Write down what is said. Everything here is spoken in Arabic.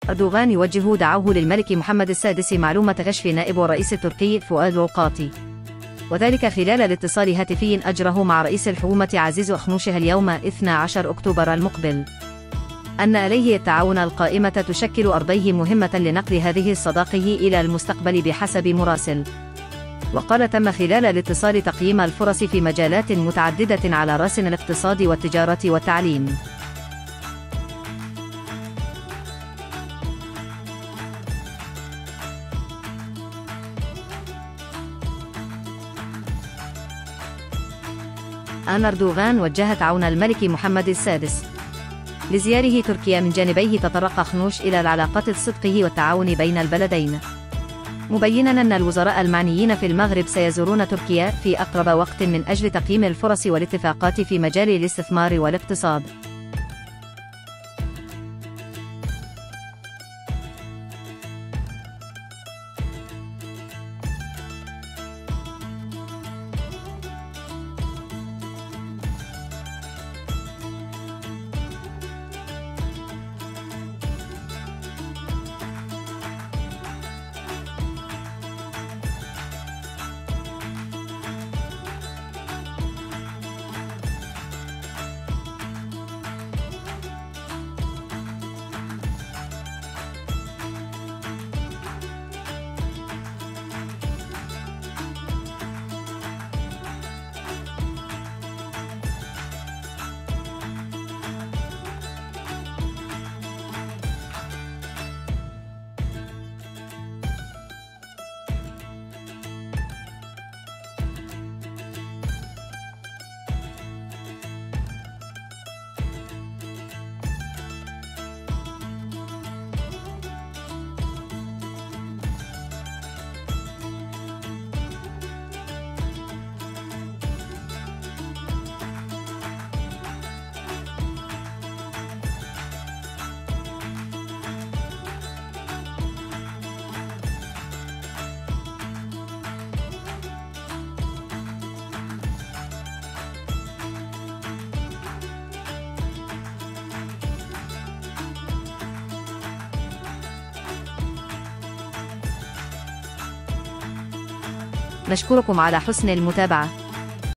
أردوغان يوجه دعوه للملك محمد السادس معلومة كشف نائب الرئيس التركي فؤاد الوقاطي، وذلك خلال الاتصال هاتفي أجره مع رئيس الحكومة عزيز أخنوشه اليوم 12 أكتوبر المقبل، أن عليه التعاون. القائمة تشكل أرضيه مهمة لنقل هذه الصداقة إلى المستقبل بحسب مراسل. وقال تم خلال الاتصال تقييم الفرص في مجالات متعددة على رأس الاقتصاد والتجارة والتعليم. أن أردوغان وجه تعاون الملك محمد السادس لزياره تركيا من جانبيه. تطرق أخنوش إلى العلاقات الصدق والتعاون بين البلدين، مبينا أن الوزراء المعنيين في المغرب سيزورون تركيا في أقرب وقت من أجل تقييم الفرص والاتفاقات في مجال الاستثمار والاقتصاد. نشكركم على حسن المتابعة.